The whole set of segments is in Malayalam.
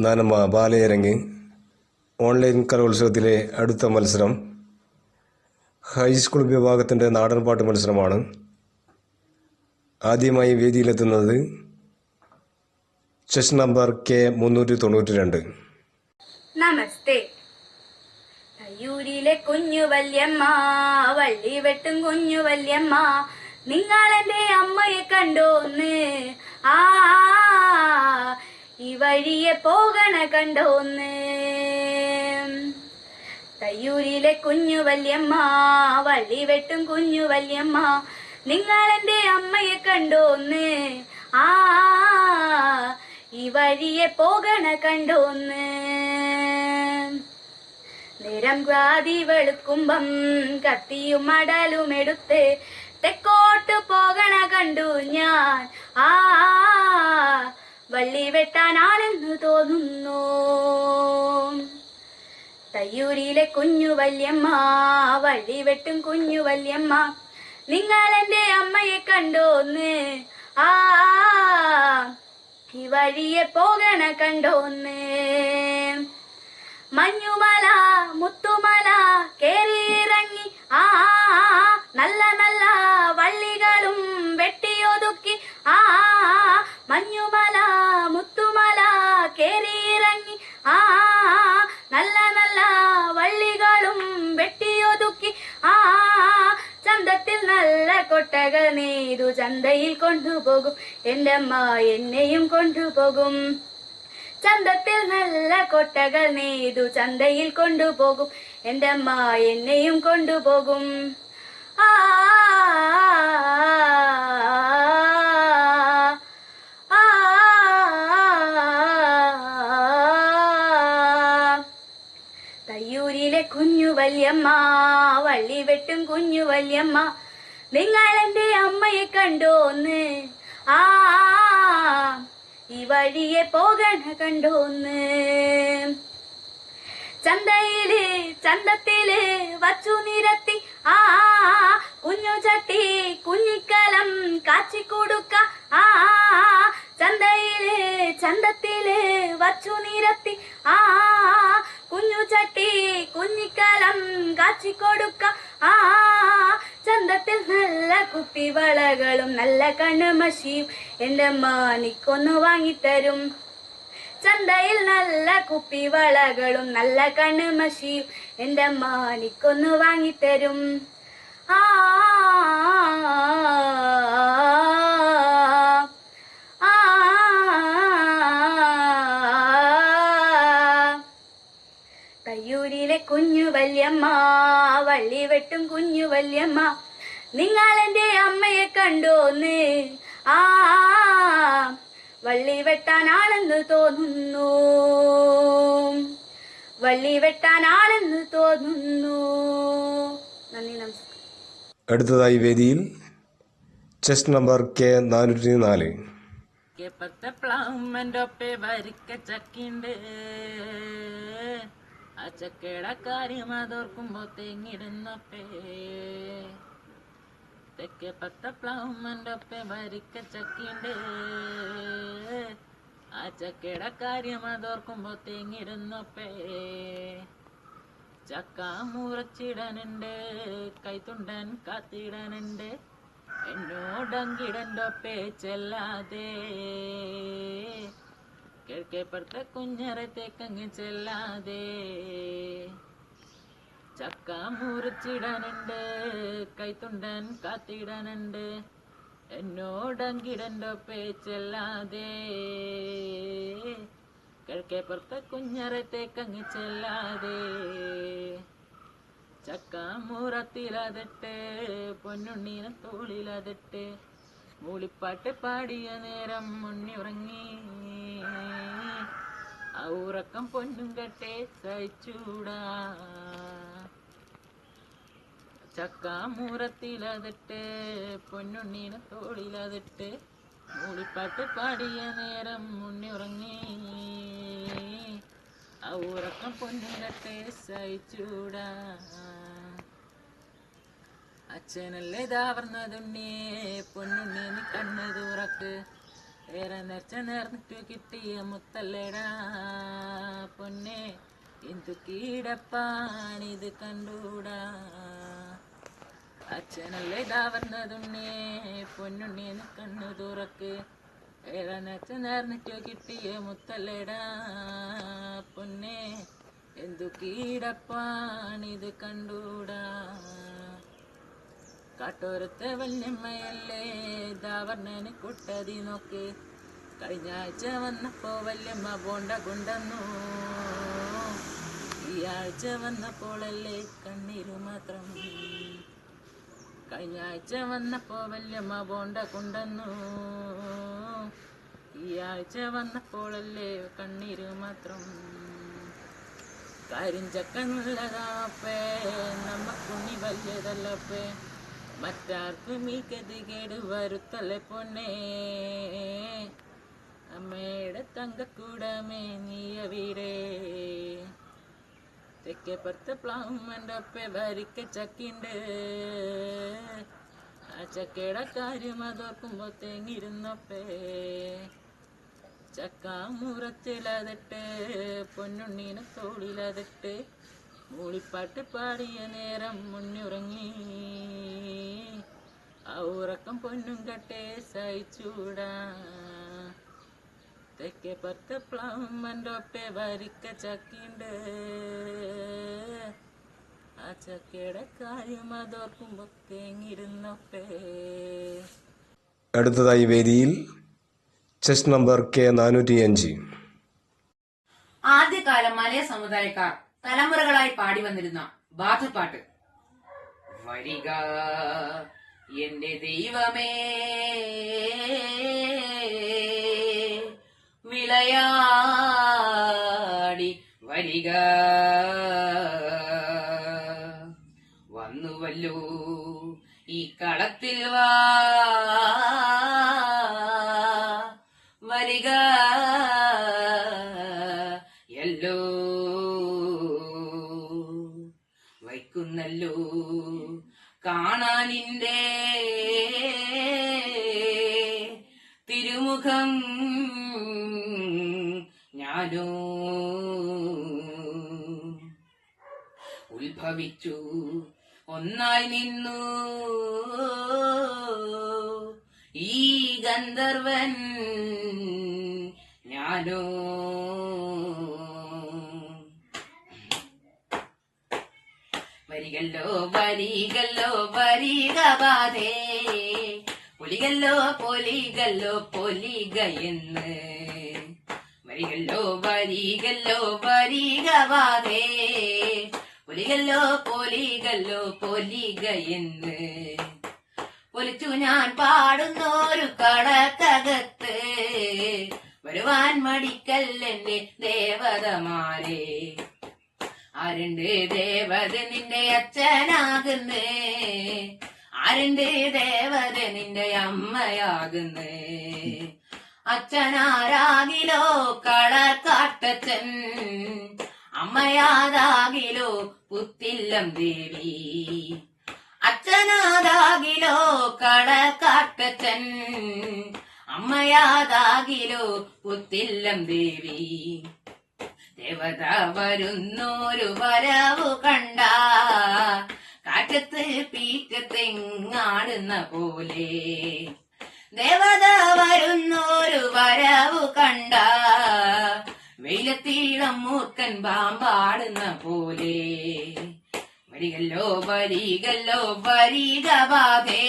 നാനമ്മ ബാലയരങ്ങ് ഓൺലൈൻ കലോത്സവത്തിലെ അടുത്ത മത്സരം ഹൈസ്കൂൾ വിഭാഗത്തിൻ്റെ നാടൻപാട്ട് മത്സരമാണ്. ആദ്യമായി വേദിയിലെത്തുന്നത് ചെസ് നമ്പർ K392. നമസ്തേ. തയ്യൂരിലെ കുഞ്ഞു വല്യമ്മ, വള്ളി വെട്ടും കുഞ്ഞു വല്യമ്മ, നിങ്ങളെന്റെ അമ്മയെ കണ്ടോന്ന്? ആ ഈ വഴിയെ പോകണ കണ്ടോന്ന്? തയ്യൂരിലെ കുഞ്ഞു വല്യമ്മ, വള്ളി വെട്ടും കുഞ്ഞു വല്യമ്മ, നിങ്ങളെന്റെ അമ്മയെ കണ്ടോന്ന്? ആ ഈ വഴിയെ പോകണ കണ്ടോന്ന്? നേരം ഗ്രാതി വെളുക്കുമ്പം കത്തിയും മടലും എടുത്ത് തെക്കോട്ട് പോകണ കണ്ടു ഞാൻ. ആ വള്ളി വെട്ടാനാണെന്ന് തോന്നുന്നു. തയ്യൂരിലെ കുഞ്ഞു വല്യമ്മ, വള്ളി വെട്ടും കുഞ്ഞു വല്യമ്മ, നിങ്ങളെന്റെ അമ്മയെ കണ്ടോന്ന്? ആ ഈ വഴിയെ പോകണ കണ്ടോന്ന്? മഞ്ഞുമല മുത്തുമല കേറിയിറങ്ങി ആ നല്ല നല്ല വള്ളികളും വെട്ടിയൊതുക്കി. ആ മഞ്ഞുമല മുത്തുമല കേറിയിറങ്ങി ആ നല്ല നല്ല വള്ളികളും വെട്ടിയൊതുക്കി. ആ ചന്തത്തിൽ നല്ല കൊട്ടകൾ നെയ്തു ചന്തയിൽ കൊണ്ടുപോകും എന്റെ അമ്മ, എന്നെയും കൊണ്ടുപോകും. ചന്തത്തിൽ നല്ല കൊട്ടകൾ നെയ്തു ചന്തയിൽ കൊണ്ടുപോകും എന്റെ അമ്മ, എന്നെയും കൊണ്ടുപോകും. ആ തയ്യൂരിലെ കുഞ്ഞു വല്യമ്മ, വള്ളി വെട്ടും കുഞ്ഞു വല്യമ്മ, നിങ്ങളെന്റെ അമ്മയെ കണ്ടോന്ന്? ആ ഈ വഴിയെ പോകണ കണ്ടോന്ന്? ചന്തത്തില് വച്ചു നിരത്തി ആ കുഞ്ഞു ചട്ടി കുഞ്ഞിക്കലം കാച്ചിക്കൊടുക്ക. ആ ചന്തത്തില് വച്ചു നിരത്തി ആ കുഞ്ഞു ചട്ടി കുഞ്ഞിക്കലം കാച്ചിക്കൊടുക്ക. ആ ചന്തത്തിൽ നല്ല കുപ്പിവളകളും നല്ല കണ്ണുമഷിയും എന്റെ അമ്മ നിക്കൊന്നു വാങ്ങിത്തരും. ചന്തയിൽ നല്ല കുപ്പിവളകളും നല്ല കണ്ണുമഷിയും എന്റെ അമ്മ നിക്കൊന്നു വാങ്ങിത്തരും. ആ തയ്യൂരിലെ കുഞ്ഞു വല്യമ്മ, വള്ളി വെട്ടും കുഞ്ഞു വല്യമ്മ, നിങ്ങളെന്റെ അമ്മയെ കണ്ടോന്ന്? ആ വള്ളി വെട്ടാനാണെന്ന് തോന്നുന്നു. വള്ളി വെട്ടാനാണെന്ന് തോന്നുന്നു. നന്ദി, നമസ്കാരം. അടുത്തതായി വേദിയിൽ ചെസ് നമ്പർ K404. പ്ലാവുമെൻ്റൊപ്പെ വരിക്ക ചക്കിണ്ട്, ആ ചക്കയുടെ കാര്യം അതോർക്കുമ്പോ തെങ്ങിടുന്നപ്പേ. തെക്കേ പത്ത പ്ലാവുമെൻ്റൊപ്പെ വരിക്ക ചക്കിണ്ട്, ആ ചക്കയുടെ കാര്യം അതോർക്കുമ്പോ തെങ്ങിടുന്നപ്പേ. ചക്ക മുറച്ചിടനുണ്ട്, കൈത്തുണ്ടൻ കാത്തിടനുണ്ട്, എന്നോടങ്കിടൻ്റൊപ്പേ ചെല്ലാതെ. കിഴക്കേപ്പുറത്തെ കുഞ്ഞറത്തേക്കങ്ങ് ചെല്ലാതെ. ചക്ക മുറിച്ചിടാനുണ്ട്, കൈത്തുണ്ടൻ കാത്തിടാനുണ്ട്, എന്നോടങ്കിടൻ്റൊപ്പേ ചെല്ലാതെ. കിഴക്കേപ്പുറത്തെ കുഞ്ഞറത്തേക്കങ്ങ് ചെല്ലാതെ. ചക്ക മുറത്തിലതിട്ട് പൊന്നുണ്ണീനെ തോളിലതിട്ട് മൂളിപ്പാട്ട് പാടിയ നേരം മുന്നി ഉറങ്ങി. ആ ഉറക്കം പൊന്നും കെട്ടെ സഹിച്ചൂടാ. ചക്ക മുറത്തിലതിട്ട് പൊന്നുണ്ണീനെ തോളിലതിട്ട് മൂളിപ്പാട്ട് പാടിയ നേരം മുന്നി ഉറങ്ങി. ആ ഉറക്കം പൊന്നും കെട്ടെ സഹിച്ചൂടാ. അച്ഛനല്ലേ ഇതാവർന്നതുണ്ണിയെ പൊന്നുണ്ണി നീ കണ്ണു തുറക്ക്, ഏറെ നേർച്ച നേർന്നിട്ടു കിട്ടിയ മുത്തല്ലേടാ. പൊന്നെ എന്തു കീടപ്പാണിത് കണ്ടൂടാ. അച്ഛനല്ലേ ഇതാ വന്നതുണ്ണേ പൊന്നുണ്ണീന്ന് കണ്ണു തുറക്ക്. ഏഴനച്ഛൻ നേർന്നിട്ടോ കിട്ടിയ മുത്തല്ലേടാ പൊന്നെ എന്തു കീടപ്പാണിത് കണ്ടൂടാ. കാട്ടോരത്തെ വല്യമ്മയല്ലേ ദാവർണ്ണന് കുട്ടതി നോക്ക്. കഴിഞ്ഞ ആഴ്ച വന്നപ്പോ വല്യമ്മ ബോണ്ട കൊണ്ടന്നു. ഈ ആഴ്ച വന്നപ്പോഴല്ലേ കണ്ണീര് മാത്രം. കഴിഞ്ഞ ആഴ്ച വന്നപ്പോ വല്യമ്മ ബോണ്ട കൊണ്ടന്നു. ഈ ആഴ്ച വന്നപ്പോഴല്ലേ കണ്ണീര് മാത്രം. കരിഞ്ചക്കനുള്ളതാപ്പേ നമ്മക്കുണ്ണി വലിയതല്ലപ്പേ. മറ്റാർക്കും ഈ ഗതികേട് വരുത്തല്ലേ പൊന്നേ. അമ്മയുടെ തങ്കക്കൂടമേ നീയവിടെ. തെക്കേപ്പുറത്തെ പ്ലാവുമ്മൻ്റെ ഒപ്പേ വരിക്ക ചക്കിണ്ട്. ആ ചക്കയുടെ കാര്യം അതോർക്കുമ്പോ തേങ്ങിരുന്നപ്പേ. ചക്കാമുറത്തിലതിട്ട് പൊന്നുണ്ണീനെ തോളിലതിട്ട് മൂളിപ്പാട്ട് പാടിയ നേരം മുന്നുറങ്ങി. ആ ഉറക്കം പൊന്നും കട്ടെ സഹിച്ചൂടാ. തെക്കേ പത്ത് പ്ലാവുമ്മൻ്റെ ഒപ്പേ വരിക്ക ചക്കിണ്ട്. ആ ചക്കയുടെ കാര്യം അതോർക്കുമ്പോ തേങ്ങിരുന്നപ്പേ. അടുത്തതായി വേദിയിൽ ചെസ് നമ്പർ K405. ആദ്യകാല മലയ സമുദായക്കാർ തലമുറകളായി പാടി വന്നിരുന്ന ബാധപ്പാട്ട്. വരിക എന്റെ ദൈവമേ വിളയാടി വരിക. വന്നുവല്ലോ ഈ കളത്തിൽ വാ വരിക യല്ലോ വയ്ക്കുന്നല്ലോ കാണാനിന്റെ തിരുമുഖം. ഞാനോ ഉത്ഭവിച്ചു ഒന്നായി നിന്നു ഈ ഗന്ധർവൻ. ഞാനോ വരികല്ലോ വരികല്ലോ വരിക ബാധേ. പൊലികല്ലോ പൊലികല്ലോ പൊലിക എന്ന്. വരികല്ലോ വരികല്ലോ വരിക ബാധേ. പൊലികല്ലോ പൊലികല്ലോ പൊലിക എന്ന്. പൊലിച്ചു ഞാൻ പാടുന്നോരു കടക്കകത്ത് വരുവാൻ മടിക്കല്ലെന്റെ ദേവതമാരെ. ആരുണ്ട് ദേവത നിന്റെ അച്ഛനാകുന്നേ. ആരുണ്ട് ദേവത നിന്റെ അമ്മയാകുന്നേ. അച്ഛനാരാകിലോ കളക്കാട്ടച്ചൻ. അമ്മയാതാകിലോ പുത്തില്ലം ദേവി. അച്ഛനാതാകിലോ കളക്കാട്ടച്ചൻ. അമ്മയാതാകിലോ പുത്തില്ലം ദേവി. ദേവത വരുന്നോരു വരവു കണ്ട കാറ്റത്ത് പീറ്റത്തെങ്ങാടുന്ന പോലെ. ദേവത വരുന്നോരു വരവു കണ്ട വെയിലത്തീളം മൂർക്കൻ പാമ്പാടുന്ന പോലെ. വരികല്ലോ വരികല്ലോ വരിക ബാധേ.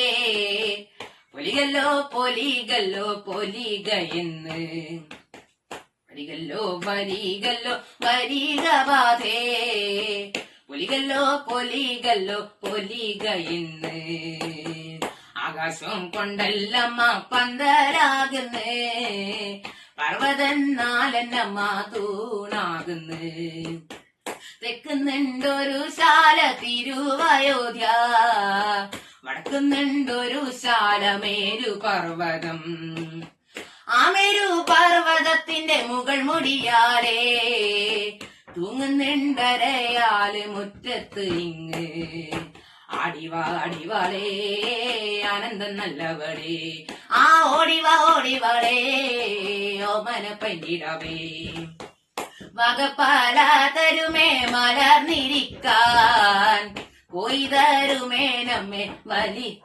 പൊലികല്ലോ പൊലികല്ലോ പൊലിക എന്ന്. വരികല്ലോ വരികല്ലോ വരിക ബാധേ. പൊലികല്ലോ പൊലികല്ലോ പൊലിക എന്ന്. ആകാശം കൊണ്ടല്ലമ്മ പന്തലാകുന്നേ. പർവ്വതന്നാലെന്നമ്മ തൂണാകുന്നേ. തെക്കുന്നുണ്ടൊരു ശാല തിരുവയോധ്യ. വടക്കുന്നുണ്ടൊരു ശാല മേരു പർവ്വതം. ആ മേരു പർവ്വതത്തിന്റെ മുകൾ മുടിയാലേ തൂങ്ങുന്നുണ്ടരയാല് മുറ്റത്ത് ഇങ്ങ്. ആടിവാടിവാളേ ആനന്ദം നല്ലവളേ. ആ ഓടിവാ ഓടിവാളേ ഓമന പൈങ്കിടാവേ. വകപ്പല തരുമേ മലർന്നിരിക്കാൻ, കൊയ്തരുമേ നമ്മെ വലിച്ചെറിയാൻ.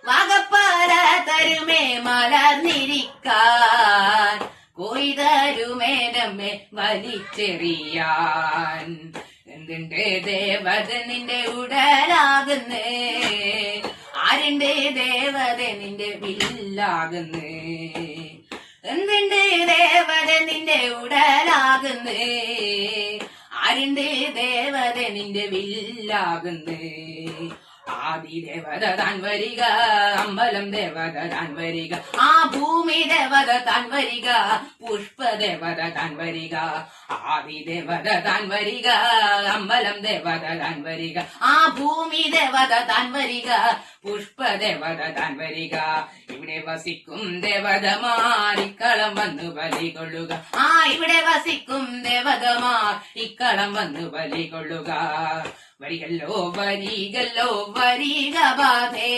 വകപ്പല തരുമേ മലർന്നിരിക്കാൻ, കൊയ്തരുമേ നമ്മെ വലിച്ചെറിയാൻ. എന്തിന്റെ ദേവത നിന്റെ ഉടലാകുന്നേ, ആരിന്റെ ദേവത നിന്റെ വില്ലാകുന്നേ. എന്തിന്റെ ദേവത നിന്റെ ഉടലാകുന്നേ, ആരിന്റെ ദേവത നിന്റെ വില്ലാകുന്നേ. ആദിദേവത താൻ വരിക, അമ്പലം ദേവത താൻ വരിക, ആ ഭൂമി ദേവത താൻ വരിക, പുഷ്പദേവത താൻ വരിക. ആദിദേവത താൻ വരിക, അമ്പലം ദേവത താൻ വരിക, ആ ഭൂമി ദേവത താൻ വരിക, പുഷ്പദേവത താൻ വരിക. ഇവിടെ വസിക്കും ദേവതമാർ ഇക്കളം വന്നു ബലികൊള്ളുക, ആ ഇവിടെ വസിക്കും ദേവതമാർ ഇക്കളം വന്നു ബലികൊള്ളുക. വരികല്ലോ വരികല്ലോ വരിക ബാധേ,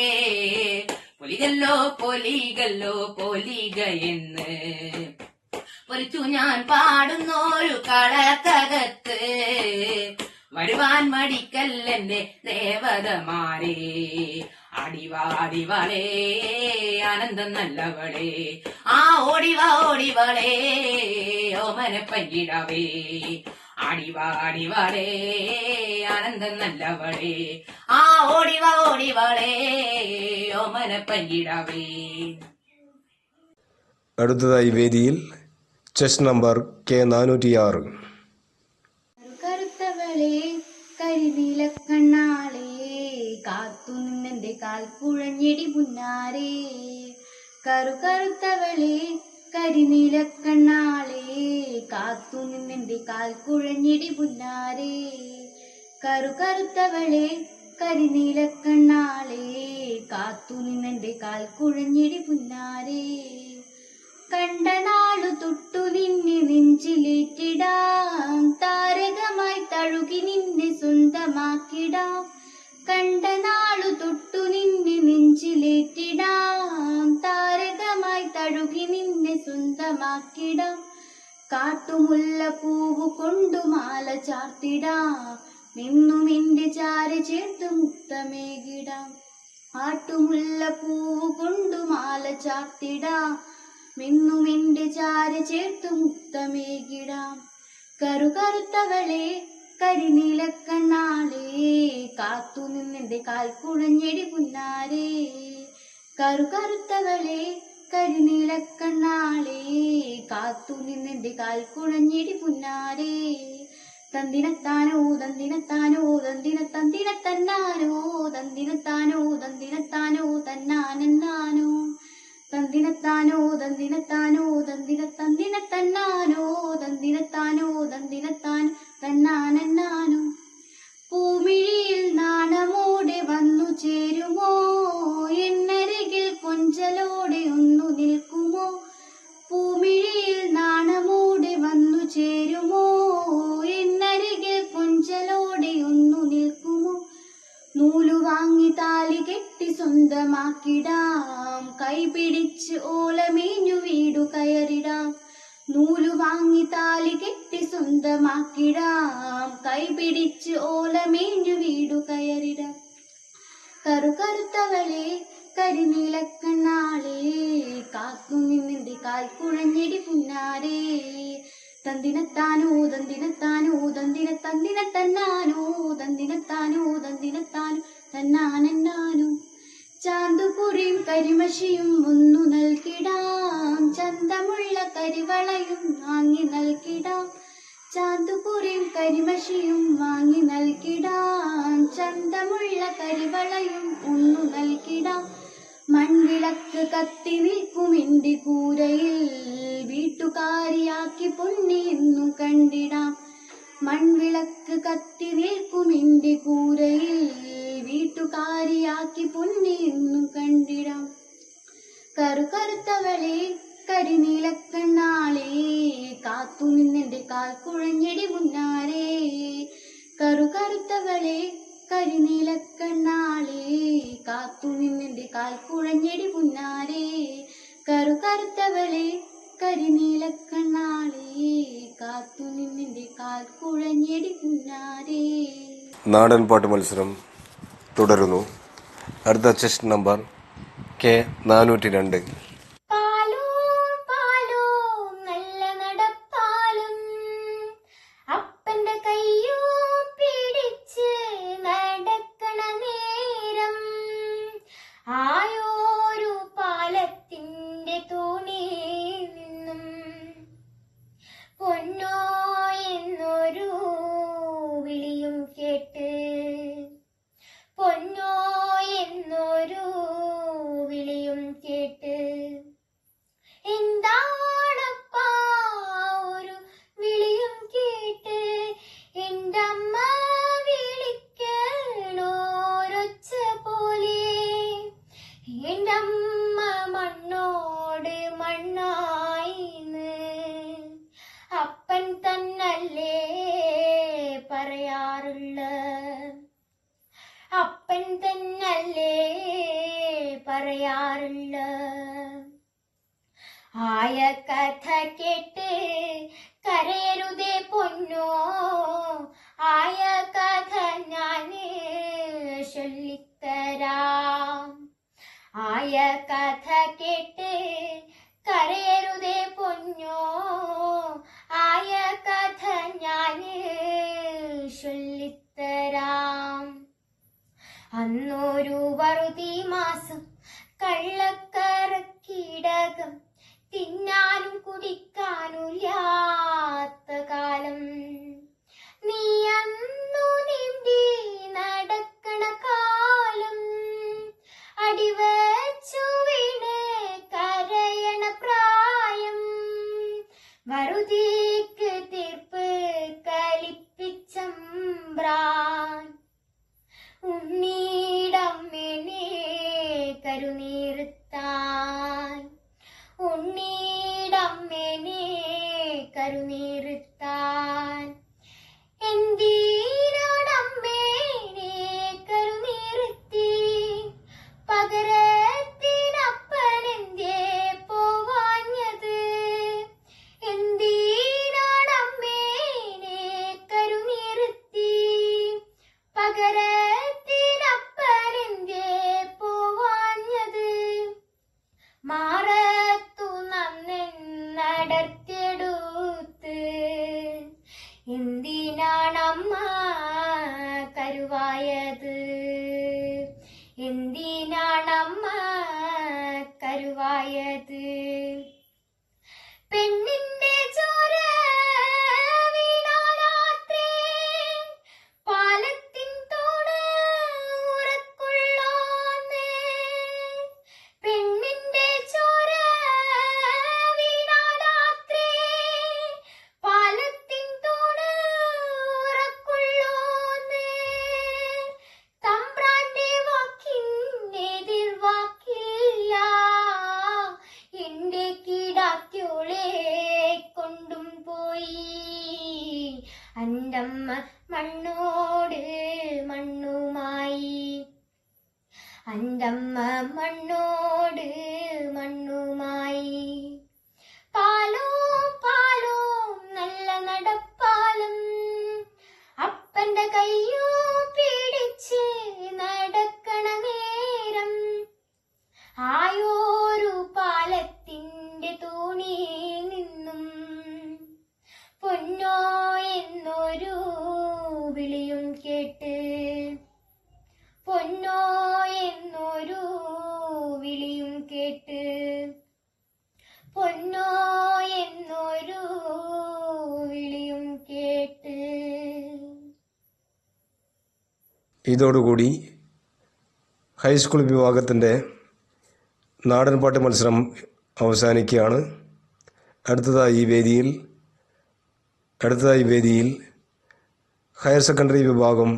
പൊലികല്ലോ പൊലികല്ലോ പൊലിക എന്ന് പൊലിച്ചു ഞാൻ പാടുന്നോരു കളക്കകത്ത്. വരുവാൻ മടിക്കല്ലെന്റെ ദേവതമാരേ, അടിവാടിവളേ ആനന്ദം നല്ലവളേ, ആ ഓടിവാ ഓടിവളേ ഓമന പങ്കിടവേ. അടിവാടിവളേ ആനന്ദം നല്ലവളേ, ആ ഓടിവാ ഓടിവളേ ഓമന പങ്കിടവേ. അടുത്തതായി വേദിയിൽ ചെസ് നമ്പർ K406. കറുത്തവളെ കരിനീലക്കണ്ണാളെ, കാത്തു നിന്നെന്റെ കാൽ കുഴഞ്ഞെടി പുന്നാരേ. കറുത്തവളെ കരിനീലക്കണ്ണാളെ, കാത്തു നിന്നെന്റെ കാൽ കുഴഞ്ഞെടി പുന്നാരേ. കറുത്തവളെ കരിനീലക്കണ്ണാളെ, കാത്തു നിന്നെന്റെ കാൽ കുഴഞ്ഞെടി പുന്നാരേ. കണ്ട നാളു തൊട്ടു നിന്നെ നെഞ്ചിലേറ്റിടാം, താരകമായി തഴുകി നിന്നെ സ്വന്തമാക്കിടാം. കണ്ട നാളു തൊട്ടു നിന്നെ നെഞ്ചിലേറ്റിടാം, താരകമായി തഴുകി നിന്നെ സ്വന്തമാക്കിടാം. കാട്ടുമുല്ല പൂവ് കൊണ്ടു മാല ചാർത്തിടാം, നിന്നും എന്റെ ചാര ചേർത്ത് മുത്തമേകിടാം. കാട്ടുമുല്ല പൂവ് കൊണ്ടു മാല ചാർത്തിടാം, മിന്നും എന്റെ ചാര ചേർത്ത് മുത്തമേകിടാം. കറുത്തവളെ കരിനീലക്കണ്ണാളെ, കാത്തു നിന്നെന്റെ കാൽ കുഴഞ്ഞെടി പുന്നാരേ. കറുത്തവളെ കരിനീലക്കണ്ണാളെ, കാത്തു നിന്നെന്റെ കാൽ കുഴഞ്ഞെടി പുന്നാരേ. തന്തിനത്താനോ തന്തിനത്താനോ തന്തിന തന്തിന തന്നാനോ, തന്തിനത്താനോ തന്തിനത്താനോ തന്നാനന്നാനോ, തന്തിനത്താനോ തന്തിനത്താനോ തന്തിന തന്തിന തന്നാനോ, തന്തിനത്താനോ തന്തിനത്താനോ തന്നാനന്നാനോ. പൂമിഴിയിൽ നാണമോടെ വന്നു ചേരുമോ, എന്നരികിൽ കൊഞ്ചലോടെ ഒന്നു നിൽക്കുമോ. പൂമിഴിയിൽ നാണമോടെ വന്നു ചേരുമോ, എന്നരികിൽ കൊഞ്ചലോടെ ഒന്നു നിൽക്കുമോ. നൂലു വാങ്ങി താലി കെട്ടി സ്വന്തമാക്കിടാം, കൈപിടിച്ച് ഓലമേഞ്ഞു വീടു കയറിടാം. നൂലു വാങ്ങി താലി കെട്ടി സ്വന്തമാക്കിടാം, കൈപിടിച്ച് ഓലമേഞ്ഞു വീടു കയറിടാം. കറുത്തവളെ കരിനീലക്കണ്ണാളെ, കാത്തു നിന്നെന്റെ കാൽ കുഴഞ്ഞെടി പുന്നാരേ. തന്തിനത്താനോ തന്തിനത്താനോ തന്തിന തന്തിന തന്നാനോ, തന്തിനത്താനോ തന്തിനത്താനോ തന്നാനന്നാനോ. ചാന്തുപുരിയും കരിമഷിയും ഒന്നു നൽകിടാം, ചന്തമുള്ള കരിവളയും വാങ്ങി നൽകിടാം. ചാന്തുപുരിയും കരിമഷിയും വാങ്ങി നൽകിടാം, ചന്തമുള്ള കരിവളയും ഒന്നു നൽകിടാം. മൺവിളക്ക് കത്തി നിൽക്കും എന്റെ കൂരയിൽ, വീട്ടുകാരിയാക്കി പൊന്നി എന്നും കണ്ടിടാം. മൺവിളക്ക് കത്തി നിൽക്കും എന്റെ കൂരയിൽ, വീട്ടുകാരിയാക്കി പൊന്നി എന്നും കണ്ടിടാം. കറുത്തവളെ കരിനീലക്കണ്ണാളെ, കാത്തു നിന്നെന്റെ കാൽ കുഴഞ്ഞെടി പുന്നാരേ. കറുത്തവളെ കരിനീലക്കണ്ണാളെ, കാത്തു നിന്നെന്റെ കാൽ കുഴഞ്ഞെടി പുന്നാരേ. കറുത്തവളെ കരിനീലക്കണ്ണാളെ, പാൽ കുഴഞ്ഞെടി കുഞ്ഞാരേ. നാടൻ പാട്ട് മത്സരം തുടരുന്നു. അടുത്ത ചെസ്റ്റ് നമ്പർ K402. പാലോ പാലോ നല്ല നടപ്പാലും അപ്പന്റെ കയ്യോ പിടിച്ച് നടക്കണ നേരം ആയോരു പാലത്തിന്റെ തോണിയിൽ നിന്നും പൊന്നോ എന്നൊരു വിളിയും കേട്ട്, പൊന്നോ എന്നൊരു വിളിയും കേട്ട്. എന്താണപ്പാ ഒരു വിളിയും കേട്ട്, എൻ്റെ അമ്മ വിളിക്കണോരൊച്ച പോലെ. എൻ്റെ അമ്മ മണ്ണോട് മണ്ണായിന്ന് അപ്പൻ തന്നല്ലേ പറയാറുള്ള, അപ്പൻ തന്നല്ലേ പറയാറുള്ള. ആയ കഥ കേട്ട് കരയരുതേ പൊന്നോ, ആയ കഥ ഞാന് ചൊല്ലിത്തരാം. ആയ കഥ കേട്ട് കരയരുതേ പൊന്നോ, ആയ കഥ ഞാന് ചൊല്ലിത്തരാം. അന്നൊരു വറുതി മാസം കള്ളക്കറക്കിടകം തിന്നാനും കുടിക്കാനുമില്ലാത്ത കാലം. നീ അന്നു നീന്തി നടക്കണ കാലം, അടിവച്ചു വീണ് കരയണ പ്രായം. വറുതിക്ക് തീർപ്പ് കലിപ്പിച്ചമ്പ്രാൻ ഉണ്ണീടമ്മേനെ കരുനീർത്താൻ, ഉണ്ണീടമ്മേനെ കരുനീർത്താൻ. എന്തിനാണമ്മേനെ കരുനീർത്തി, പകരത്തിനപ്പനെന്തേ പോവാഞ്ഞത്. എന്തിനാണമ്മേനെ കരുനീർത്തി, പകരത്തിനപ്പനെന്തേ പോവാഞ്ഞത്. മാറത്തു നന്നെന്നടർത്തിയെടുത്ത് എന്തിനാണമ്മ കരുവായത്, എന്തിനാണമ്മ കരുവായത്. പെണ്ണിന്റെ ചോര വീണാലാത്രേ പാലത്തിൻ തോട് ഉറക്കുള്ളോന്ന്. പെണ്ണിന്റെ ചോര വീണാലാത്രേ പാലത്തിൻ തോട് ഉറക്കുള്ളോന്ന്. തമ്പ്രാന്റെ വാക്കിനെതിർ വാക്കില്ല, എന്റെ കിടാത്യോളെ കൊണ്ടും പോയി. അൻ്റമ്മ മണ്ണോട് മണ്ണുമായി, അൻ്റമ്മ മണ്ണോട് മണ്ണുമായി. പാലോ പാലോ നല്ല നടപ്പാലം അപ്പന്റെ കയ്യോ പിടിച്ച് നടക്കണ നേരം ആയോരു പാലത്തിന്റെ തോണി നിന്നും പൊന്നോ എന്നൊരു വിളിയും കേട്ട്, പൊന്നോ എന്നൊരു വിളിയും കേട്ട്, പൊന്നോ എന്നൊരു വിളിയും കേട്ട്. ഇതോടുകൂടി ഹൈസ്കൂൾ വിഭാഗത്തിൻ്റെ നാടൻപാട്ട് മത്സരം അവസാനിക്കുകയാണ്. അടുത്തതായി വേദിയിൽ ഹയർ സെക്കൻഡറി വിഭാഗം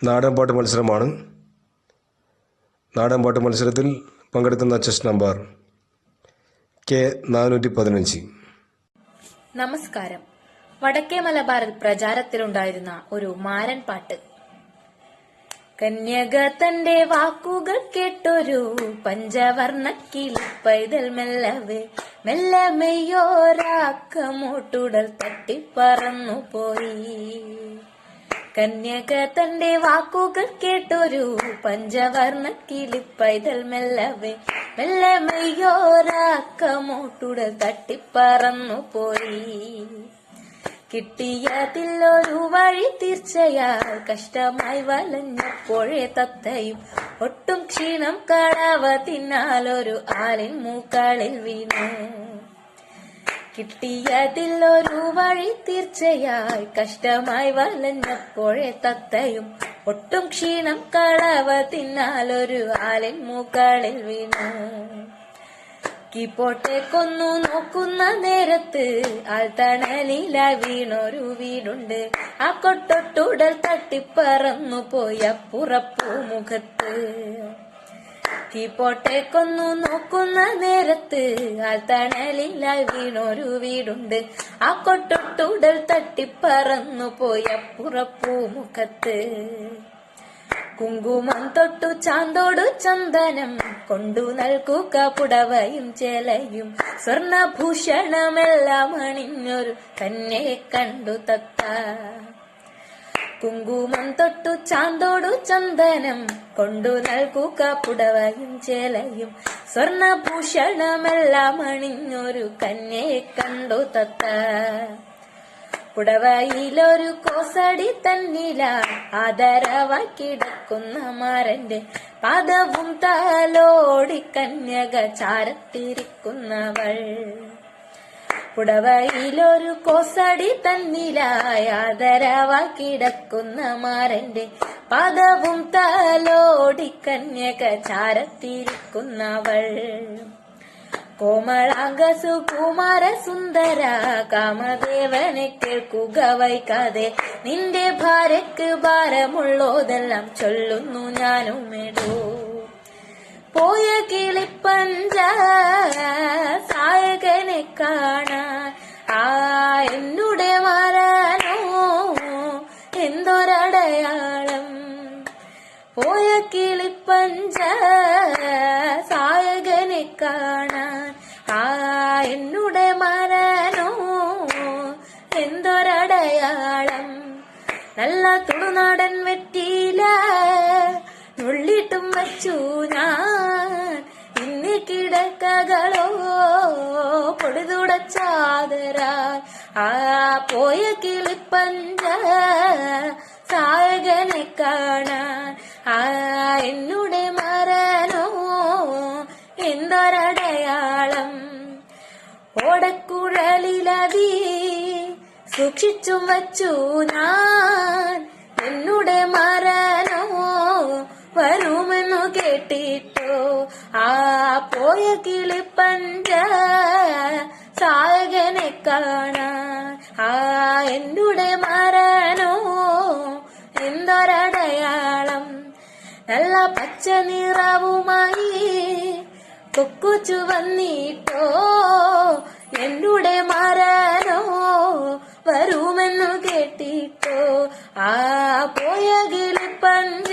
നാടൻപാട്ട് മത്സരമാണ്. നാടൻപാട്ട് മത്സരത്തിൽ പങ്കെടുക്കുന്ന ചെസ് നമ്പർ K415. നമസ്കാരം. വടക്കേ മലബാറിൽ പ്രചാരത്തിലുണ്ടായിരുന്ന ഒരു മാരൻ പാട്ട്. കന്യക തന്റെ വാക്കുകൾ കേട്ടൊരു പഞ്ചവർണ്ണ കിളിപ്പൈതൽ മെല്ലവേ മെല്ലെ മെയ്യോരാക്കമോട്ടുടൽ തട്ടിപ്പറന്നു പോയി. കന്യക തന്റെ വാക്കുകൾ കേട്ടൊരു പഞ്ചവർണ്ണ കിളിപ്പൈതൽ മെല്ലവേ മെല്ലെ മെയ്യോരാക്കമോട്ടുടൽ തട്ടിപ്പറന്നു പോയി. കിട്ടിയതിലൊരു വഴി തീർച്ചയാൽ കഷ്ടമായി വലഞ്ഞപ്പോഴേ തത്തയും ഒട്ടും ക്ഷീണം കടവ തിന്നാലൊരു ആലിൻ മൂക്കളിൽ വീണു. കിട്ടിയതിലൊരു വഴി തീർച്ചയായി കഷ്ടമായി വലഞ്ഞപ്പോഴേ തത്തയും ഒട്ടും ക്ഷീണം കടവ തിന്നാലൊരു ആലിൻ മൂക്കളിൽ വീണു. കീപ്പോട്ടെ കൊന്നു നോക്കുന്ന നേരത്ത് ആൾത്തണലിലായി വീണൊരു വീടുണ്ട്. ആ കൊട്ടൊട്ടുടൽ തട്ടിപ്പറന്നു പോയ പുറപ്പൂ മുഖത്ത്. കീപ്പോട്ടെ കൊന്നു നോക്കുന്ന നേരത്ത് ആൾത്തണലിലായി വീണൊരു വീടുണ്ട്. ആ കൊട്ടൊട്ടുടൽ തട്ടിപ്പറന്നു പോയ പുറപ്പൂ മുഖത്ത്. കുങ്കുമം തൊട്ടു ചാന്തോടു ചന്ദനം കൊണ്ടു നൽകുക പുടവയും ചേലയും സ്വർണഭൂഷണമെല്ലാം അണിഞ്ഞൊരു കന്യയെ കണ്ടു തത്ത. കുങ്കുമം തൊട്ടു ചാന്തോടു ചന്ദനം കൊണ്ടു നൽകുക പുടവയും ചേലയും സ്വർണഭൂഷണമെല്ലാം അണിഞ്ഞൊരു കന്യയെ കണ്ടു തത്ത. പുടവയിലൊരു കോസടി തന്നില ആദരവായി കിടക്കുന്ന മാരന്റെ പാദവും താലോടി കന്യക ചാരത്തിരിക്കുന്നവൾ. പുടവയിലൊരു കോസടി തന്നിലായി ആദരവായി കിടക്കുന്ന മാരന്റെ പാദവും താലോടി കന്യക ചാരത്തിരിക്കുന്നവൾ. കോമളാംഗ സുകുമാര സുന്ദര കാമദേവനെ കേൾക്കുക വൈകാതെ നിന്റെ ഭാര്യക്ക് ഭാരമുള്ളതെല്ലാം ചൊല്ലുന്നു ഞാനുമേടൂ. പോയ കിളിപ്പഞ്ച സായകനെ കാണാൻ ആ എന്നുടെ മാറാനോ എന്തൊരടയാളം. പോയ കിളിപ്പഞ്ച സായകനെ കാണാൻ ആ എന്നുടെ മരനോ എന്തൊരടയാളം. നല്ല തുളുനാടൻ വെറ്റില നുള്ളിട്ടും വച്ചു ഞാൻ ഇന്ന് കിടക്കകളോ പൊടിതുടച്ചാതരാ. ആ പോയ കിളിപ്പഞ്ച സായകനെ കാണാൻ ആ എന്നുടെ മരനോ എന്തൊരടയാളം. ഓടക്കുഴലിലതി സൂക്ഷിച്ചും വച്ചു ഞാൻ എന്നുടെ മരനോ വരുമെന്നു കേട്ടിട്ടോ. ആ പോയ കിളിപ്പഞ്ച സായകനെ കാണാൻ ആ എന്നുടെ മരനോ എന്തൊരടയാളം. നല്ല പച്ച നിറവുമായി കൊക്കുച്ചു വന്നിട്ടോ എന്നുടെ മരനോ വരുമെന്നു കേട്ടിട്ടോ. ആ പോയ കിളിപ്പഞ്ച